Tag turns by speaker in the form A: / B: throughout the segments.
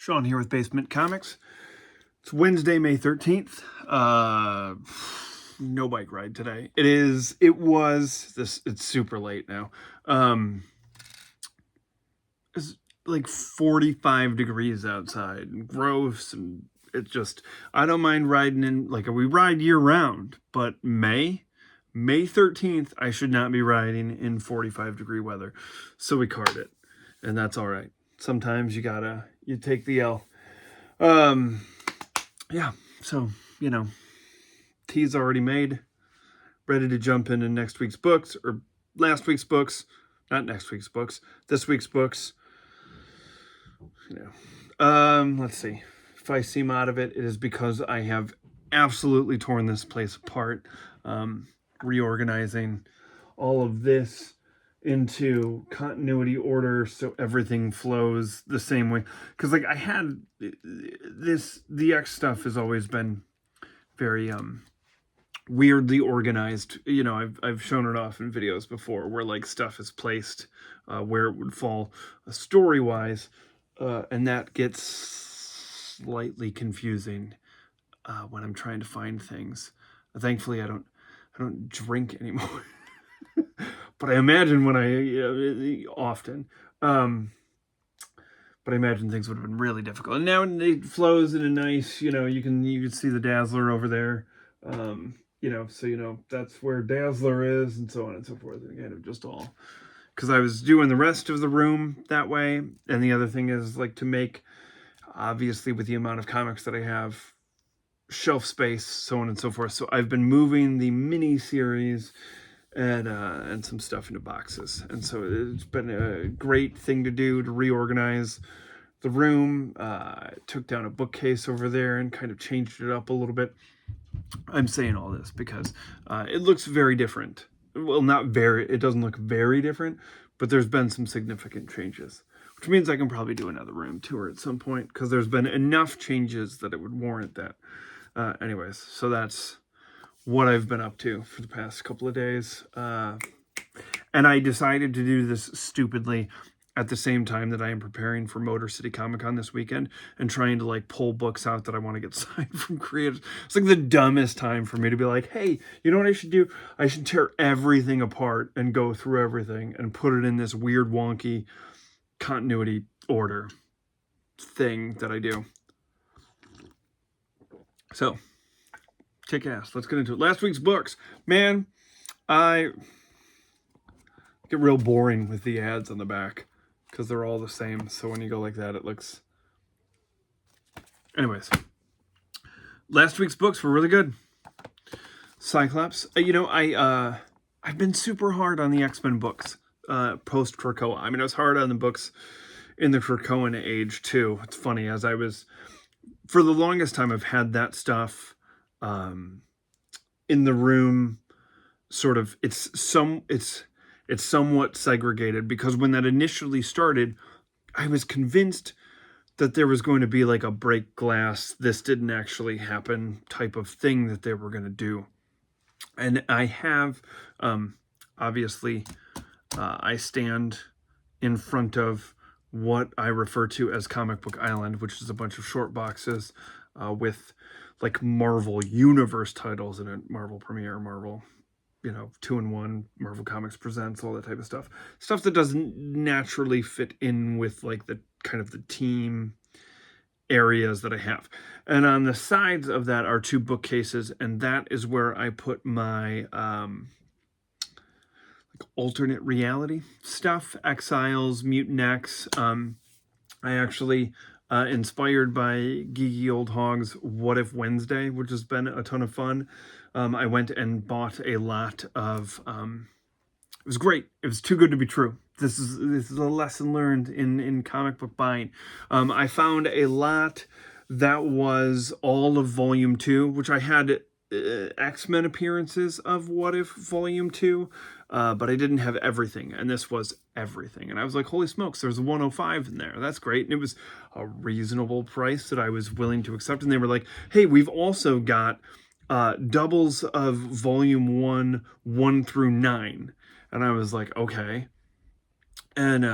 A: Sean here with BaseMint Comics. It's Wednesday, May 13th. No bike ride today. It's super late now. It's like 45 degrees outside and gross, and I don't mind riding in, like, we ride year round, but May 13th, I should not be riding in 45 degree weather. So we card it, and that's all right. Sometimes you take the L. Yeah, so, tea's already made, ready to jump into next week's books, or last week's books, not next week's books, this week's books. Let's see. If I seem out of it, it is because I have absolutely torn this place apart, reorganizing all of this into continuity order so everything flows the same way. Because, like, I had this, the X stuff has always been very weirdly organized. I've shown it off in videos before where, like, stuff is placed where it would fall story-wise, and that gets slightly confusing when I'm trying to find things. Thankfully, I don't drink anymore. But I imagine often. But I imagine things would have been really difficult. And now it flows in a nice, you can see the Dazzler over there. So that's where Dazzler is, and so on and so forth. And kind of just all, because I was doing the rest of the room that way. And the other thing is, like, to make, obviously with the amount of comics that I have, shelf space, so on and so forth. So I've been moving the mini series and some stuff into boxes, and so it's been a great thing to do to reorganize the room. Took down a bookcase over there and kind of changed it up a little bit. I'm saying all this because it looks very different. Well, it doesn't look very different, but there's been some significant changes, which means I can probably do another room tour at some point, because there's been enough changes that it would warrant that. Anyways, so that's what I've been up to for the past couple of days. And I decided to do this stupidly at the same time that I am preparing for Motor City Comic Con this weekend and trying to, like, pull books out that I want to get signed from creators. It's like the dumbest time for me to be like, hey, you know what I should do? I should tear everything apart and go through everything and put it in this weird, wonky continuity order thing that I do. So, kick ass. Let's get into it. Last week's books. Man, I get real boring with the ads on the back because they're all the same. So when you go like that, it looks... Anyways. Last week's books were really good. Cyclops. I've been super hard on the X-Men books post-Krakoa. I mean, I was hard on the books in the Krakoan age, too. It's funny, as I was... For the longest time, I've had that stuff in the room, sort of. It's somewhat segregated, because when that initially started, I was convinced that there was going to be, like, a break glass, this didn't actually happen type of thing that they were going to do. And I have, obviously, I stand in front of what I refer to as Comic Book Island, which is a bunch of short boxes with, like, Marvel Universe titles in it. Marvel Premiere, Marvel, 2-in-1, Marvel Comics Presents, all that type of stuff. Stuff that doesn't naturally fit in with, like, the kind of the team areas that I have. And on the sides of that are two bookcases, and that is where I put my alternate reality stuff, Exiles, Mutant X. I actually, inspired by Geeky Old Hog's What If Wednesday, which has been a ton of fun, I went and bought a lot of, it was great. It was too good to be true. This is a lesson learned in comic book buying. I found a lot that was all of Volume 2, which I had X-Men appearances of What If Volume 2, but I didn't have everything, and this was everything. And I was like, holy smokes, there's a 105 in there. That's great. And it was a reasonable price that I was willing to accept. And they were like, hey, we've also got doubles of Volume 1, 1 through 9. And I was like, okay. And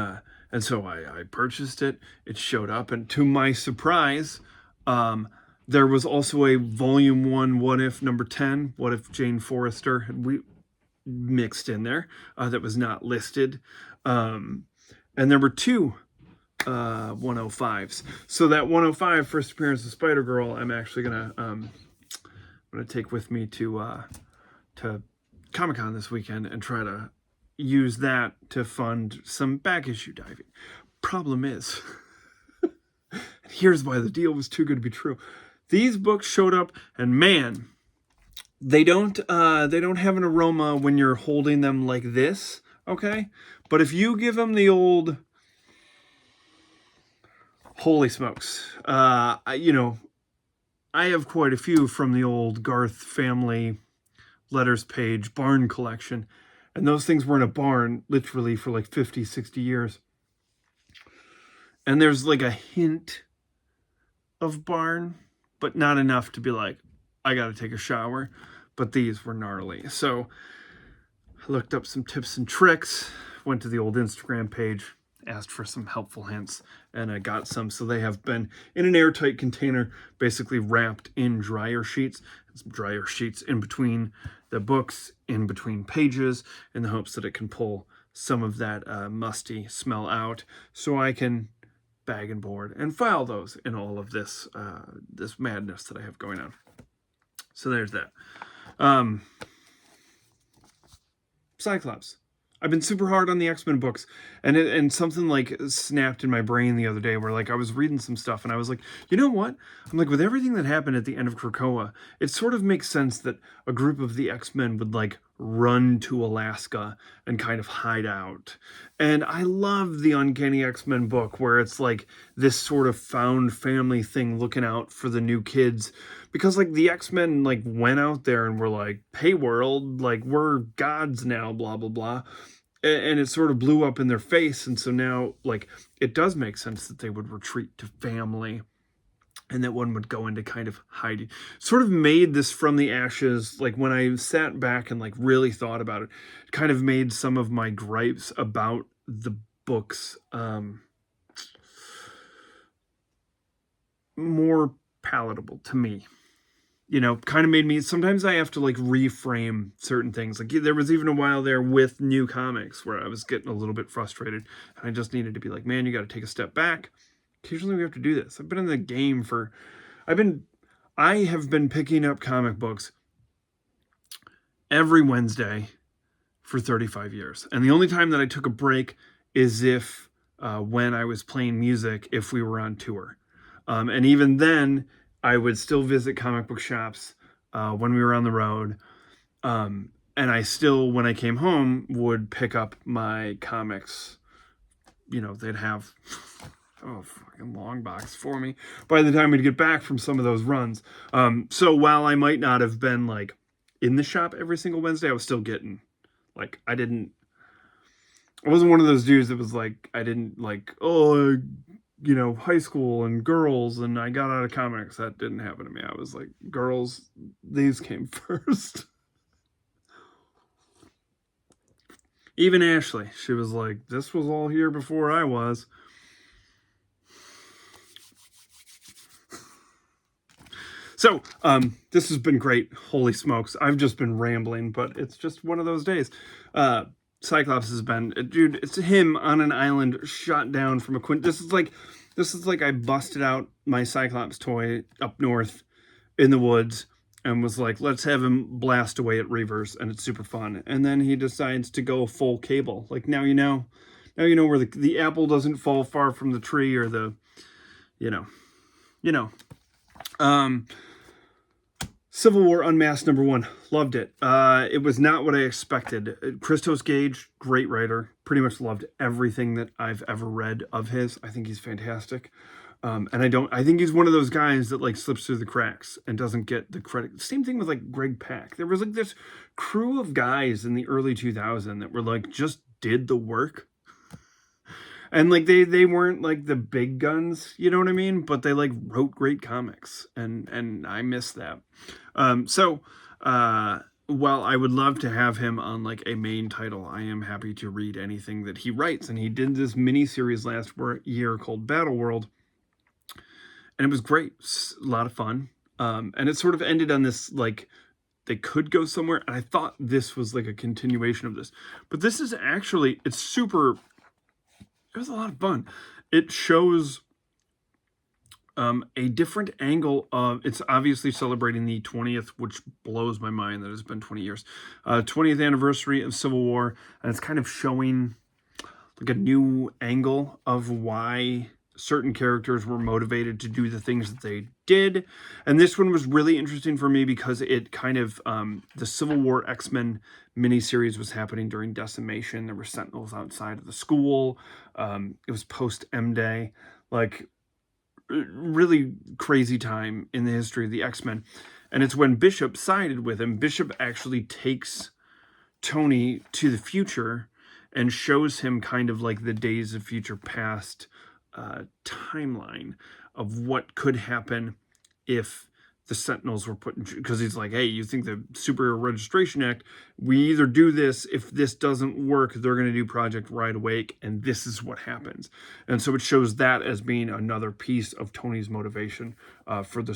A: And so I purchased it. It showed up, and to my surprise, there was also a volume 1 What If number 10, What If Jane Forrester had mixed in there, that was not listed. And there were 2 105s. So that 105 first appearance of Spider-Girl, I'm actually gonna take with me to Comic-Con this weekend and try to use that to fund some back issue diving. Problem is, here's why the deal was too good to be true. These books showed up, and man, they don't have an aroma when you're holding them like this, okay? But if you give them the old, holy smokes, I have quite a few from the old Garth family letters page barn collection, and those things were in a barn literally for like 50, 60 years. And there's like a hint of barn, but not enough to be like, I gotta take a shower. But these were gnarly. So I looked up some tips and tricks, went to the old Instagram page, asked for some helpful hints, and I got some. So they have been in an airtight container, basically wrapped in dryer sheets, and some dryer sheets in between the books, in between pages, in the hopes that it can pull some of that musty smell out, so I can bag and board and file those in all of this this madness that I have going on. So there's that. Cyclops. I've been super hard on the X-Men books, and something like snapped in my brain the other day where like I was reading some stuff and I was like, you know what? I'm like, with everything that happened at the end of Krakoa, it sort of makes sense that a group of the X-Men would like run to Alaska and kind of hide out. And I love the Uncanny X-Men book where it's like this sort of found family thing looking out for the new kids. Because like the X-Men like went out there and were like, hey world, like we're gods now, blah, blah, blah. And it sort of blew up in their face. And so now like it does make sense that they would retreat to family and that one would go into kind of hiding. Sort of made this From the Ashes, like when I sat back and like really thought about it, kind of made some of my gripes about the books more palatable to me. Kind of made me, sometimes I have to like reframe certain things. Like there was even a while there with new comics where I was getting a little bit frustrated and I just needed to be like, man, you got to take a step back. Occasionally we have to do this. I've been in the game I have been picking up comic books every Wednesday for 35 years. And the only time that I took a break is if when I was playing music, if we were on tour. And even then, I would still visit comic book shops when we were on the road. And I still, when I came home, would pick up my comics. They'd have a fucking long box for me by the time we'd get back from some of those runs. So while I might not have been like in the shop every single Wednesday, I was still getting, like, I wasn't one of those dudes that was like, I didn't like, high school and girls and I got out of comics. That didn't happen to me. I was like, girls, these came first. Even Ashley, she was like, this was all here before I was. So, this has been great. Holy smokes. I've just been rambling, but it's just one of those days. Cyclops has been, dude, it's him on an island shot down from a This is like I busted out my Cyclops toy up north in the woods and was like, let's have him blast away at Reavers, and it's super fun. And then he decides to go full Cable. Like, now you know where the apple doesn't fall far from the tree, or the, Civil War Unmasked #1. Loved it. It was not what I expected. Christos Gage, great writer. Pretty much loved everything that I've ever read of his. I think he's fantastic. And I think he's one of those guys that like slips through the cracks and doesn't get the credit. Same thing with like Greg Pak. There was like this crew of guys in the early 2000s that were like, just did the work. And like they weren't like the big guns, you know what I mean? But they like wrote great comics, and I miss that. So while I would love to have him on like a main title, I am happy to read anything that he writes. And he did this mini series last year called Battle World, and it was great. It's a lot of fun. And it sort of ended on this, like, they could go somewhere, and I thought this was like a continuation of this. But this is actually, it was a lot of fun. It shows a different angle of, it's obviously celebrating the 20th, which blows my mind that it's been 20 years, 20th anniversary of Civil War, and it's kind of showing like a new angle of why certain characters were motivated to do the things that they did. And this one was really interesting for me because it kind of, the Civil War X-Men miniseries was happening during Decimation. There were Sentinels outside of the school. It was post M-Day, like really crazy time in the history of the X-Men. And it's when Bishop sided with him. Bishop actually takes Tony to the future and shows him kind of like the Days of Future Past timeline of what could happen if the Sentinels were put in, because he's like, hey, you think the Superhero Registration Act, we either do this, if this doesn't work, they're going to do Project Wide Awake, and this is what happens. And so it shows that as being another piece of Tony's motivation for the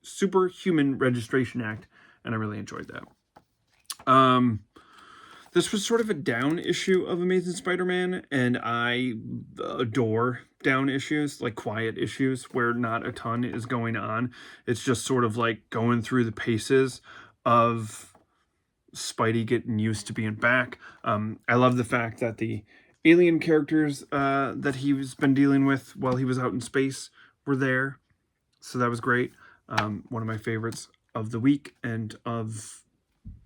A: Superhuman Registration Act, and I really enjoyed that. This was sort of a down issue of Amazing Spider-Man, and I adore down issues, like quiet issues, where not a ton is going on. It's just sort of like going through the paces of Spidey getting used to being back. I love the fact that the alien characters that he's been dealing with while he was out in space were there. So that was great. One of my favorites of the week and of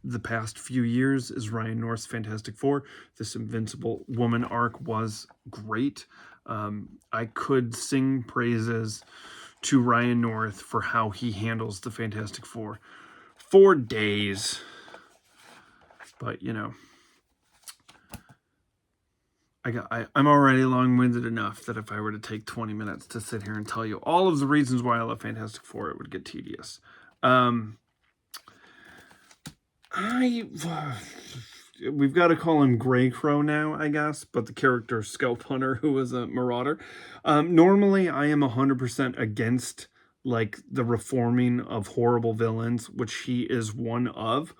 A: the past few years is Ryan North's Fantastic Four. This Invincible Woman arc was great. I could sing praises to Ryan North for how he handles the Fantastic Four for days. But, you know, I'm already long-winded enough that if I were to take 20 minutes to sit here and tell you all of the reasons why I love Fantastic Four, it would get tedious. We've got to call him Grey Crow now, I guess, but the character Scalp Hunter, who was a marauder. Normally, I am 100% against, like, the reforming of horrible villains, which he is one of.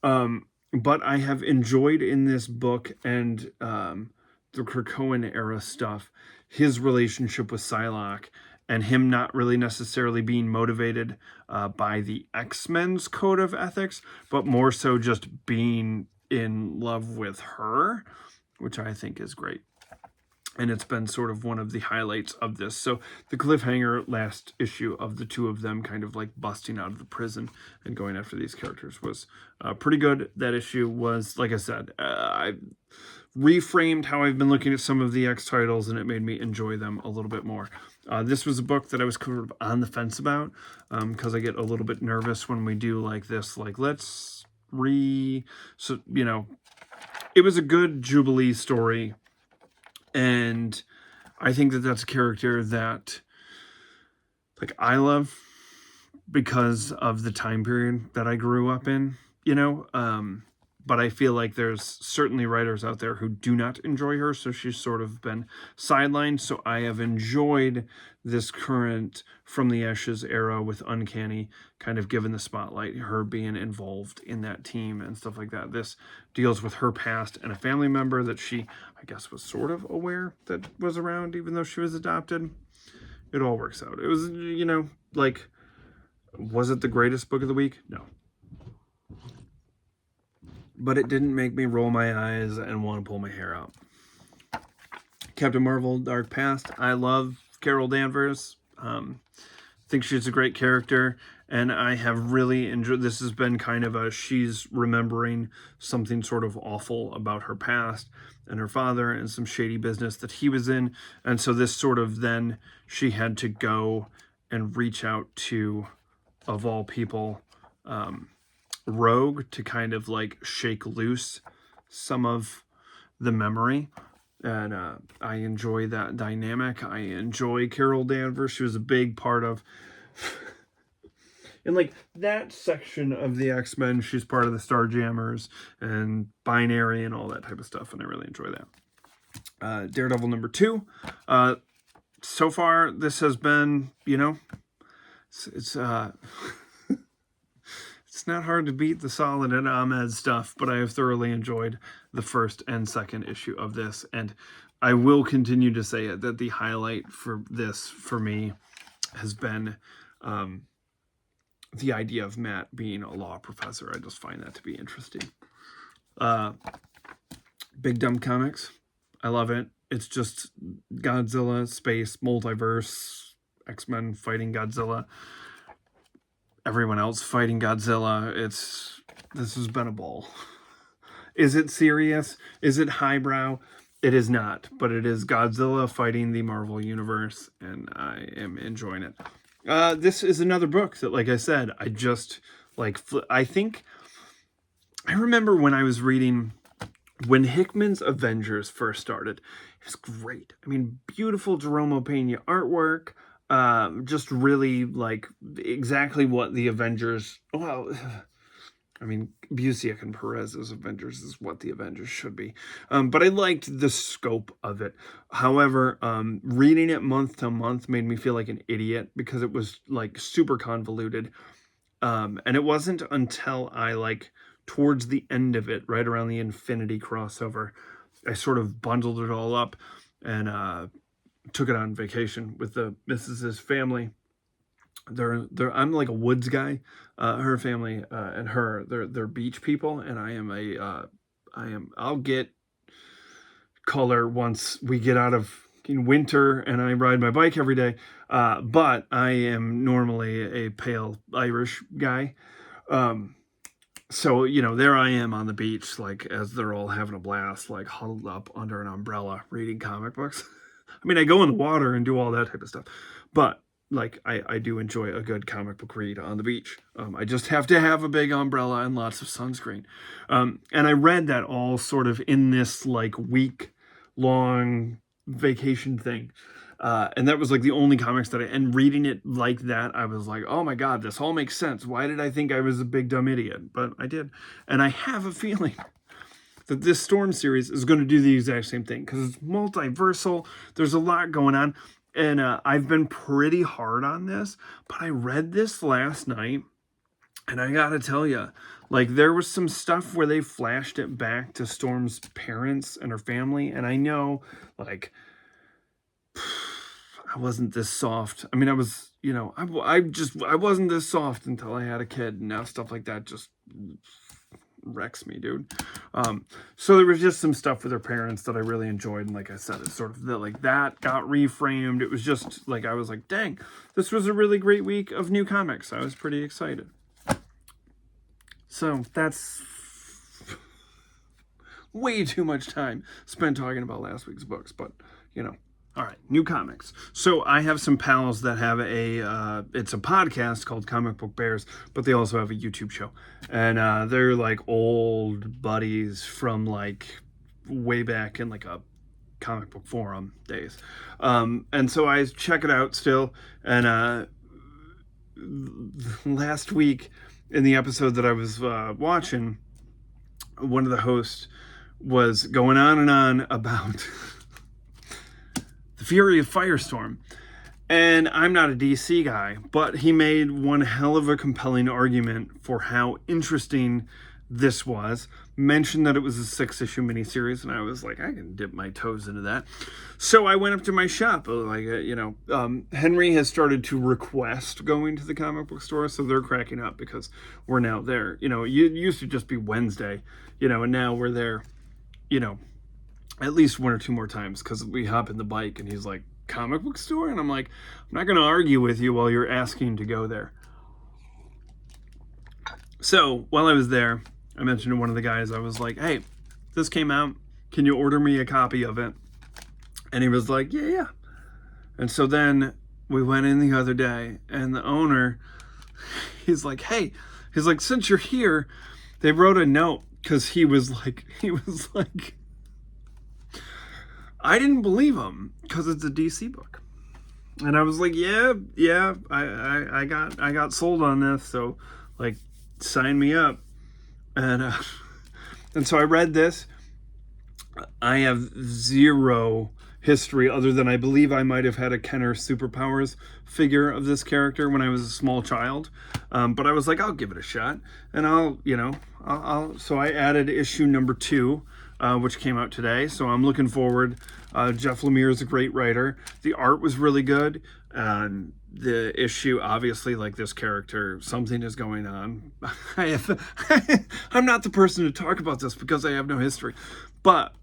A: But I have enjoyed in this book and the Krakoan era stuff, his relationship with Psylocke, and him not really necessarily being motivated by the X-Men's code of ethics, but more so just being in love with her, which I think is great. And it's been sort of one of the highlights of this. So the cliffhanger last issue of the two of them kind of like busting out of the prison and going after these characters was pretty good. That issue was, like I said, I reframed how I've been looking at some of the X titles, and it made me enjoy them a little bit more. This was a book that I was kind of on the fence about because I get a little bit nervous when we do like this, like let's so, you know, it was a good Jubilee story. And I think that that's a character that, like, I love because of the time period that I grew up in, you know. But I feel like there's certainly writers out there who do not enjoy her, so she's sort of been sidelined. So I have enjoyed this current From the Ashes era with Uncanny, kind of given the spotlight, her being involved in that team and stuff like that. This deals with her past and a family member that she, I guess, was sort of aware that was around, even though she was adopted. It all works out. It was, you know, like, was it the greatest book of the week? No. But it didn't make me roll my eyes and want to pull my hair out. Captain Marvel, Dark Past. I love Carol Danvers. Think she's a great character, and I have really enjoyed. This has been kind of a, she's remembering something sort of awful about her past and her father and some shady business that he was in, and so this sort of, then she had to go and reach out to, of all people, Rogue, to kind of like shake loose some of the memory. And I enjoy that dynamic. I enjoy Carol Danvers. She was a big part of in like that section of the X-Men, she's part of the Starjammers and Binary and all that type of stuff, and I really enjoy that. Daredevil number 2. So far, this has been, you know, it's it's not hard to beat the Solid and Ahmed stuff, but I have thoroughly enjoyed the first and second issue of this, and I will continue to say it, that the highlight for this, for me, has been the idea of Matt being a law professor. I just find that to be interesting. Big Dumb Comics. I love it. It's just Godzilla, space, multiverse, X-Men fighting Godzilla, everyone else fighting Godzilla. This has been a ball. Is it serious? Is it highbrow? It is not, but it is Godzilla fighting the Marvel Universe, and I am enjoying it. This is another book that, like I said, I just, like, I think, I remember when I was reading, when Hickman's Avengers first started, it was great. I mean, beautiful Jerome Opeña artwork, just really, like, exactly what the Avengers, well, I mean, Busiek and Perez's Avengers is what the Avengers should be. But I liked the scope of it. However, reading it month to month made me feel like an idiot because it was, like, super convoluted. And it wasn't until I, like, towards the end of it, right around the Infinity crossover, I sort of bundled it all up and took it on vacation with the Mrs.'s family. I'm like a woods guy. Her family and they're beach people, and I'll get color once we get out of winter and I ride my bike every day. But I am normally a pale Irish guy. So, you know, there I am on the beach, like, as they're all having a blast, like, huddled up under an umbrella, reading comic books. I mean, I go in the water and do all that type of stuff. But, like, I do enjoy a good comic book read on the beach. I just have to have a big umbrella and lots of sunscreen. And I read that all sort of in this, like, week-long vacation thing. And that was, like, the only comics that and reading it like that, I was like, oh my God, this all makes sense. Why did I think I was a big dumb idiot? But I did. And I have a feeling that this Storm series is going to do the exact same thing, because it's multiversal. There's a lot going on. And I've been pretty hard on this, but I read this last night, and I gotta tell you, like, there was some stuff where they flashed it back to Storm's parents and her family, and I know, like, I wasn't this soft. I mean, I was, you know, I wasn't this soft until I had a kid, and now stuff like that just wrecks me, dude. So there was just some stuff with her parents that I really enjoyed, and like I said, it's sort of like that got reframed. It was just like, I was like, dang, this was a really great week of new comics. I was pretty excited. So that's way too much time spent talking about last week's books, but you know. All right, new comics. So I have some pals that have it's a podcast called Comic Book Bears, but they also have a YouTube show. And they're like old buddies from like way back in like a comic book forum days. And so I check it out still. And last week in the episode that I was watching, one of the hosts was going on and on about Fury of Firestorm. And I'm not a DC guy, but he made one hell of a compelling argument for how interesting this was. Mentioned that it was a 6-issue miniseries, and I was like, I can dip my toes into that. So I went up to my shop, like, you know, Henry has started to request going to the comic book store, so they're cracking up because we're now there. You know, it used to just be Wednesday, you know, and now we're there, you know, at least one or two more times, because we hop in the bike and he's like, comic book store? And I'm like, I'm not going to argue with you while you're asking to go there. So while I was there, I mentioned to one of the guys, I was like, hey, this came out. Can you order me a copy of it? And he was like, yeah. And so then we went in the other day, and the owner, he's like, hey, he's like, since you're here, they wrote a note, because he was like, I didn't believe him because it's a DC book. And I was like, yeah, I got sold on this, so like, sign me up. And and so I read this. I have zero history other than I believe I might have had a Kenner Superpowers figure of this character when I was a small child. But I was like, I'll give it a shot, and so I added issue number 2, which came out today. So I'm looking forward. Jeff Lemire is a great writer. The art was really good. The issue, obviously, like this character, something is going on. I'm not the person to talk about this because I have no history, but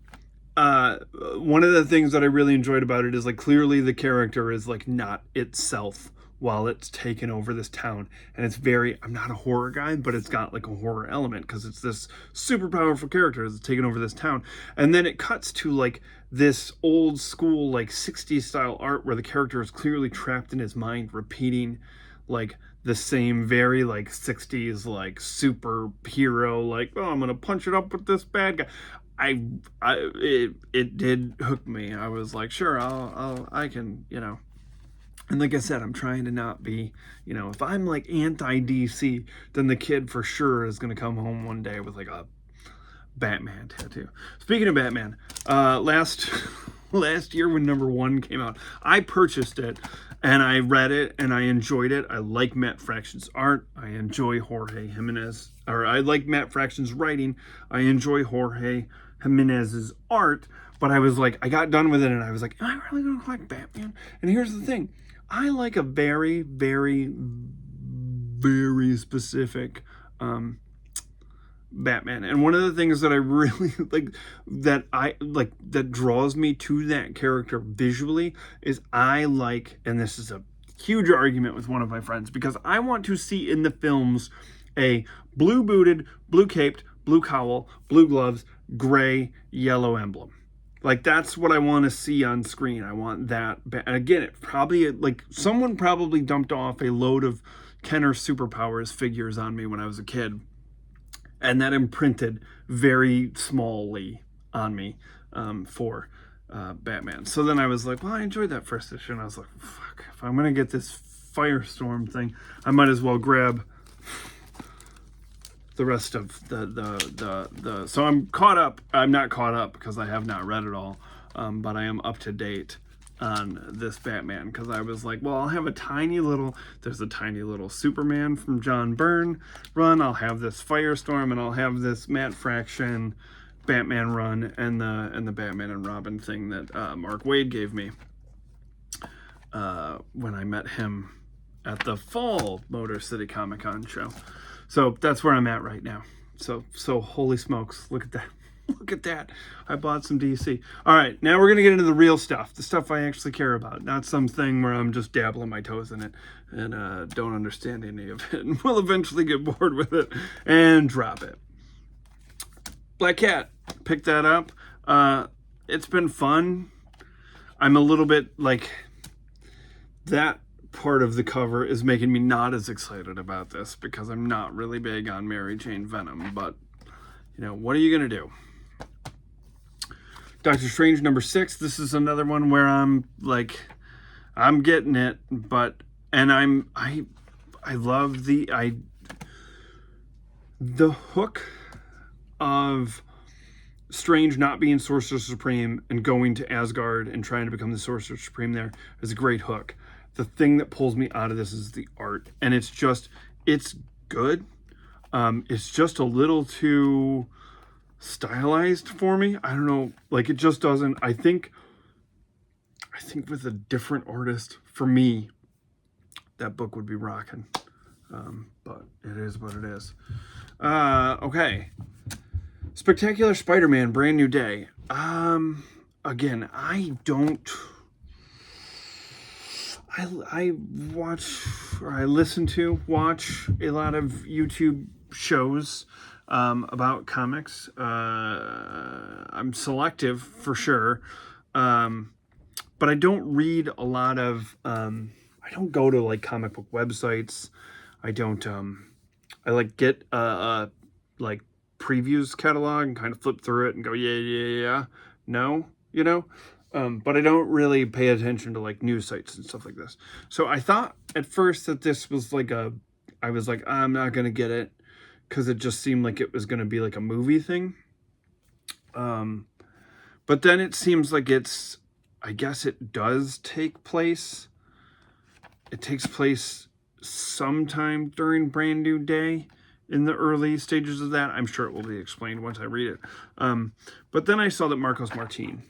A: one of the things that I really enjoyed about it is like clearly the character is like not itself while it's taken over this town, and it's very, I'm not a horror guy, but it's got like a horror element because it's this super powerful character that's taken over this town. And then it cuts to like this old school like 60s style art where the character is clearly trapped in his mind, repeating like the same very like 60s like superhero, like, oh, I'm gonna punch it up with this bad guy. It did hook me. I was like, sure, I can, and like I said, I'm trying to not be, if I'm like anti-DC, then the kid for sure is going to come home one day with like a Batman tattoo. Speaking of Batman, last year when #1 came out, I purchased it and I read it and I enjoyed it. I like Matt Fraction's art. I enjoy Jorge Jimenez, or I like Matt Fraction's writing. I enjoy Jorge Jimenez's art, but I was like, I got done with it and I was like, am I really going to collect Batman? And here's the thing. I like a very, very, very specific Batman. And one of the things that I really that draws me to that character visually is I like, and this is a huge argument with one of my friends, because I want to see in the films a blue booted, blue caped, blue cowl, blue gloves, gray, yellow emblem. Like, that's what I want to see on screen. I want that. And again, it probably, like, someone probably dumped off a load of Kenner Superpowers figures on me when I was a kid. And that imprinted very smallly on me for Batman. So then I was like, well, I enjoyed that first issue. And I was like, fuck, if I'm going to get this Firestorm thing, I might as well grab the rest of the so I'm caught up. I'm not caught up because I have not read it all, but I am up to date on this Batman, because I was like, well, I'll have there's a tiny little Superman from John Byrne run, I'll have this Firestorm, and I'll have this Matt Fraction Batman run, and the Batman and Robin thing that Mark Waid gave me when I met him at the fall Motor City Comic Con show. So that's where I'm at right now. So holy smokes, look at that. Look at that. I bought some DC. All right, now we're going to get into the real stuff, the stuff I actually care about, not something where I'm just dabbling my toes in it and don't understand any of it and will eventually get bored with it and drop it. Black Cat, pick that up. It's been fun. I'm a little bit like that. Part of the cover is making me not as excited about this because I'm not really big on Mary Jane Venom, but what are you gonna do? Doctor Strange #6. This is another one where I'm like, I'm getting it, and I love the hook of Strange not being Sorcerer Supreme and going to Asgard and trying to become the Sorcerer Supreme there is a great hook. The thing that pulls me out of this is the art, and it's good. It's just a little too stylized for me. I don't know, like, it just doesn't. I think with a different artist, for me, that book would be rocking. But it is what it is. Okay. Spectacular Spider-Man, Brand New Day. Again, I watch a lot of YouTube shows about comics. I'm selective for sure, but I don't read a lot of. I don't go to like comic book websites. I don't. I like get like previews catalog and kind of flip through it and go, yeah. No, But I don't really pay attention to like news sites and stuff like this. So I thought at first that this was like I was like, I'm not going to get it because it just seemed like it was going to be like a movie thing. But then it seems like I guess it does take place. It takes place sometime during Brand New Day in the early stages of that. I'm sure it will be explained once I read it. But then I saw that Marcos Martin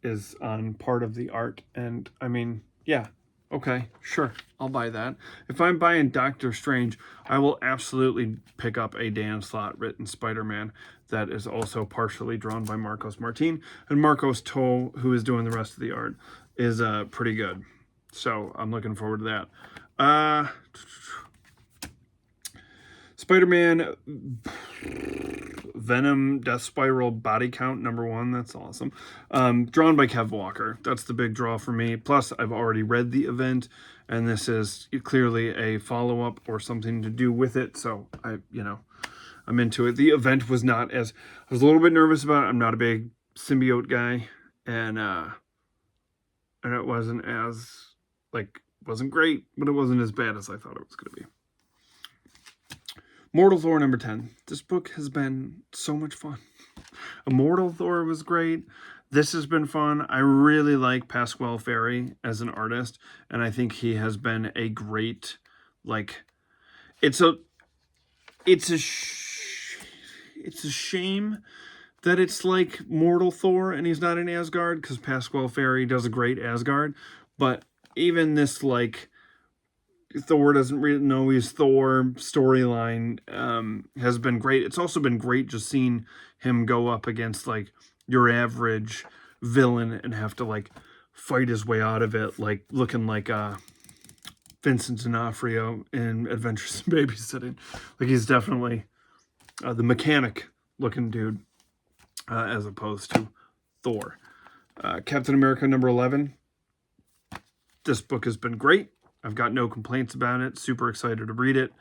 A: is on part of the art. And I mean, yeah, okay, sure, I'll buy that. If I'm buying Doctor Strange, I will absolutely pick up a Dan Slott written Spider-Man that is also partially drawn by Marcos Martin. And Marcos Toe, who is doing the rest of the art, is pretty good. So I'm looking forward to that. Spider-Man Venom Death Spiral Body Count #1. That's awesome. Drawn by Kev Walker. That's the big draw for me. Plus, I've already read the event, and this is clearly a follow-up or something to do with it. So I'm into it. The event was not as, I was a little bit nervous about it. I'm not a big symbiote guy, and it wasn't as wasn't great, but it wasn't as bad as I thought it was going to be. Mortal Thor #10. This book has been so much fun. Immortal Thor was great. This has been fun. I really like Pasquale Ferry as an artist, and I think he has been a great, it's a shame that it's like Mortal Thor and he's not in Asgard, because Pasquale Ferry does a great Asgard, but even this Thor doesn't really know he's Thor storyline has been great. It's also been great just seeing him go up against your average villain and have to fight his way out of it, looking like Vincent D'Onofrio in Adventures in Babysitting. He's definitely the mechanic looking dude as opposed to Thor. Captain America #11. This book has been great. I've got no complaints about it. Super excited to read it.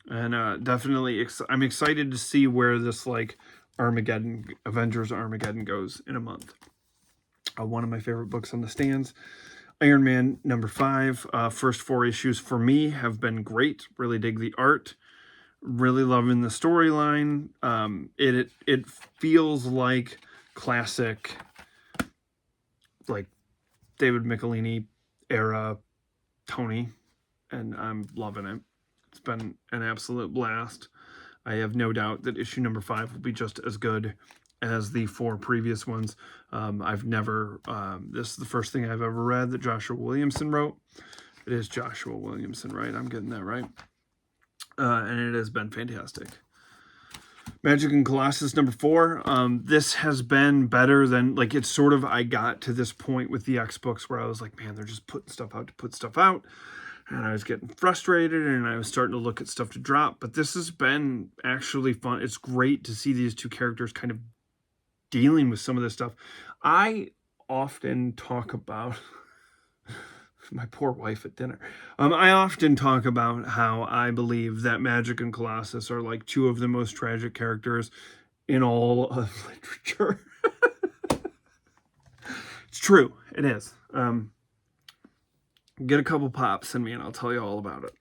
A: Definitely, I'm excited to see where this Avengers Armageddon goes in a month. One of my favorite books on the stands. Iron Man #5. First 4 issues for me have been great. Really dig the art. Really loving the storyline. It feels like classic, David Michelini era Tony, and I'm loving it. It's been an absolute blast. I have no doubt that issue #5 will be just as good as the 4 previous ones. I've never, this is the first thing I've ever read that Joshua Williamson wrote. It is Joshua Williamson, right? I'm getting that right. And it has been fantastic. Magic and Colossus #4. This has been better than, it's sort of, I got to this point with the X books where I was like, man, they're just putting stuff out to put stuff out. And I was getting frustrated and I was starting to look at stuff to drop. But this has been actually fun. It's great to see these two characters kind of dealing with some of this stuff. I often talk about my poor wife at dinner. I often talk about how I believe that Magic and Colossus are 2 of the most tragic characters in all of literature. It's true. It is. Get a couple pops in me and I'll tell you all about it.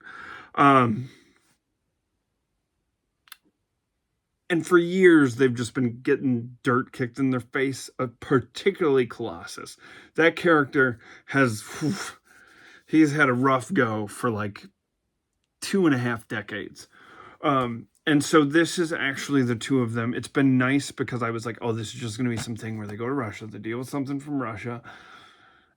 A: And for years, they've just been getting dirt kicked in their face, particularly Colossus. That character has... he's had a rough go for 2.5 decades. And so this is actually the 2 of them. It's been nice because I was like, oh, this is just going to be something where they go to Russia, they deal with something from Russia,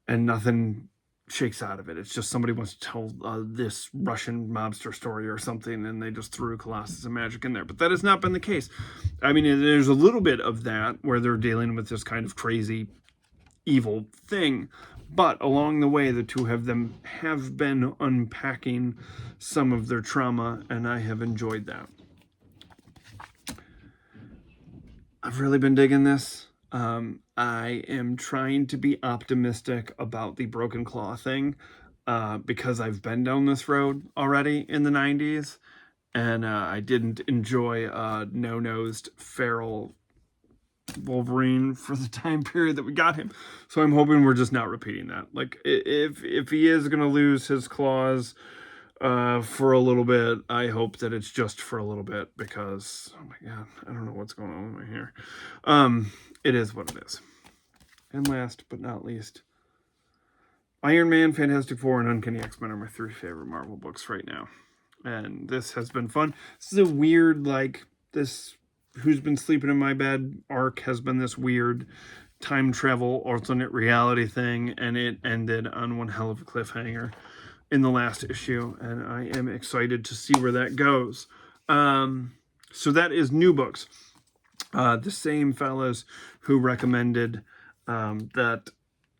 A: and nothing shakes out of it. It's just somebody wants to tell this Russian mobster story or something, and they just threw Colossus and Magic in there. But that has not been the case. I mean, there's a little bit of that where they're dealing with this kind of crazy evil thing. But along the way, the 2 of them have been unpacking some of their trauma, and I have enjoyed that. I've really been digging this. I am trying to be optimistic about the Broken Claw thing because I've been down this road already in the 90s, and I didn't enjoy no-nosed feral Wolverine for the time period that we got him. So I'm hoping we're just not repeating that. Like, if he is going to lose his claws for a little bit, I hope that it's just for a little bit, because, oh my god, I don't know what's going on with my hair. It is what it is. And last but not least, Iron Man, Fantastic Four, and Uncanny X-Men are my 3 favorite Marvel books right now. And this has been fun. This is a weird, like, this Who's Been Sleeping in My Bed arc has been this weird time travel alternate reality thing, and it ended on one hell of a cliffhanger in the last issue, and I am excited to see where that goes. So that is new books. The same fellas who recommended that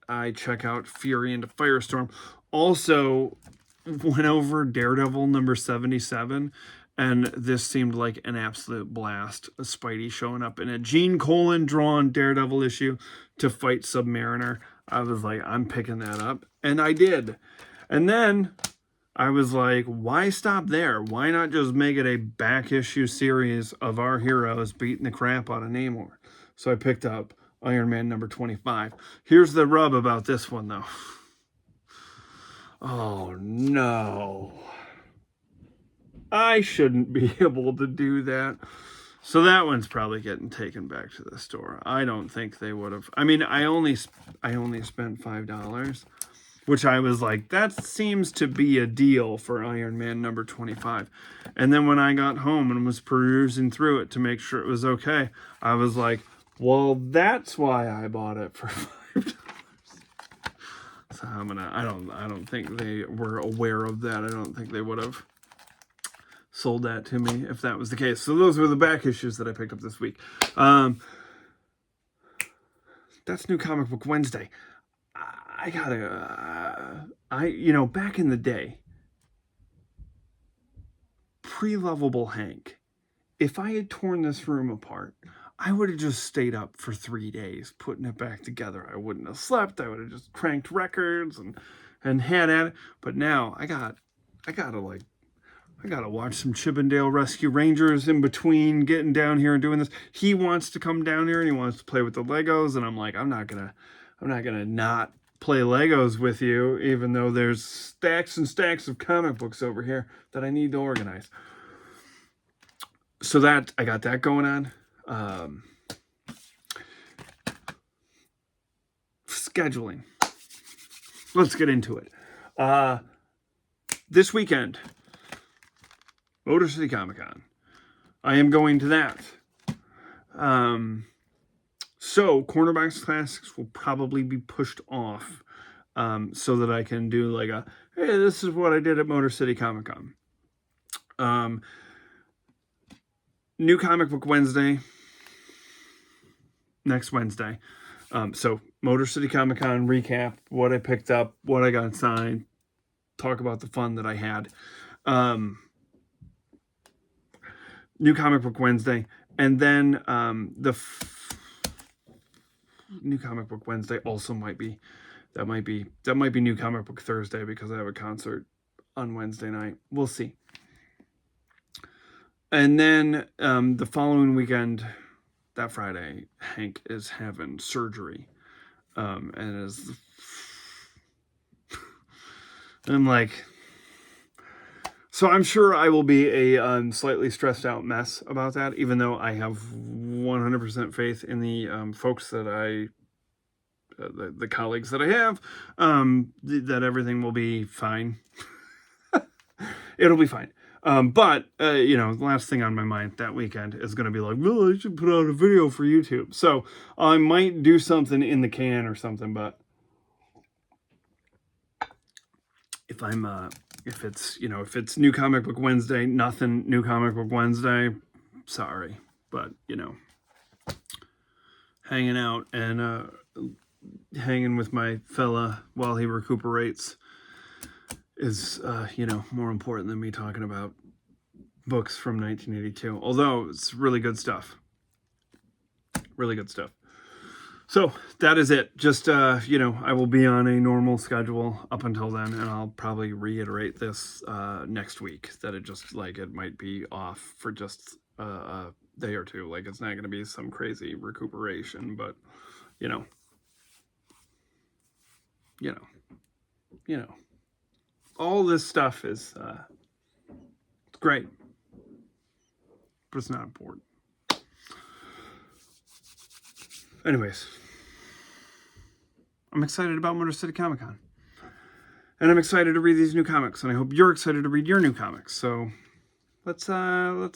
A: I check out Fury into Firestorm also went over Daredevil number 77, and this seemed like an absolute blast. A Spidey showing up in a Gene Colan drawn Daredevil issue to fight Submariner. I was like, I'm picking that up, and I did. And then I was like, why stop there? Why not just make it a back issue series of our heroes beating the crap out of Namor? So I picked up Iron Man number 25. Here's the rub about this one, though. Oh, no. I shouldn't be able to do that. So that one's probably getting taken back to the store. I don't think they would have. I mean, I only spent $5, which I was like, that seems to be a deal for Iron Man number 25. And then when I got home and was perusing through it to make sure it was okay, I was like, well, that's why I bought it for $5. So I don't think they were aware of that. I don't think they would have sold that to me if that was the case. So those were the back issues that I picked up this week. That's New Comic Book Wednesday. I gotta, back in the day, pre-Lovable Hank, if I had torn this room apart, I would have just stayed up for 3 days putting it back together. I wouldn't have slept. I would have just cranked records and had at it. But now I gotta watch some Chippendale Rescue Rangers in between getting down here and doing this. He wants to come down here and he wants to play with the Legos, and I'm like, I'm not gonna not play Legos with you, even though there's stacks and stacks of comic books over here that I need to organize. So that I got that going on. Scheduling. Let's get into it. This weekend, Motor City Comic Con. I am going to that. So Cornerbox Classics will probably be pushed off, so that I can do like a, hey, this is what I did at Motor City Comic Con. New Comic Book Wednesday, next Wednesday. So Motor City Comic Con recap, what I picked up, what I got signed, talk about the fun that I had. New Comic Book Wednesday, and then New Comic Book Wednesday also might be New Comic Book Thursday, because I have a concert on Wednesday night. We'll see. And then the following weekend, that Friday, Hank is having surgery, and I'm like, so I'm sure I will be a slightly stressed out mess about that, even though I have 100% faith in the folks that the colleagues that I have, that everything will be fine. It'll be fine. But the last thing on my mind that weekend is going to be like, well, I should put out a video for YouTube. So I might do something in the can or something, but if it's New Comic Book Wednesday, nothing New Comic Book Wednesday, sorry. But, hanging out and hanging with my fella while he recuperates is, more important than me talking about books from 1982. Although it's really good stuff. Really good stuff. So that is it. Just, I will be on a normal schedule up until then, and I'll probably reiterate this next week, that it might be off for just a day or two. Like, it's not going to be some crazy recuperation, but, you know, all this stuff is it's great, but it's not important. Anyways, I'm excited about Motor City Comic Con. And I'm excited to read these new comics, and I hope you're excited to read your new comics. So let's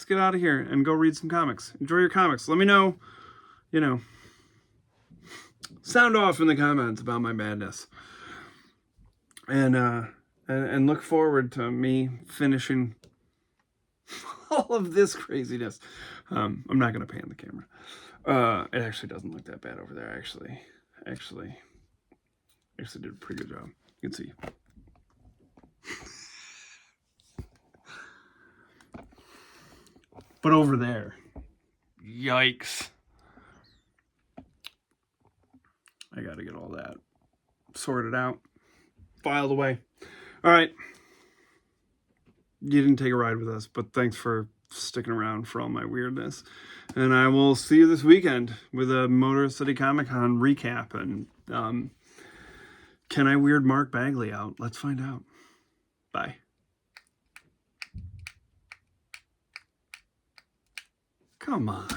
A: get out of here and go read some comics. Enjoy your comics. Let me know, sound off in the comments about my madness. And look forward to me finishing all of this craziness. I'm not going to pan the camera. It actually doesn't look that bad over there. Actually did a pretty good job. You can see. But over there, yikes. I got to get all that sorted out, filed away. All right. You didn't take a ride with us, but thanks for sticking around for all my weirdness. And I will see you this weekend with a Motor City Comic Con recap. And can I weird Mark Bagley out? Let's find out. Bye. Come on.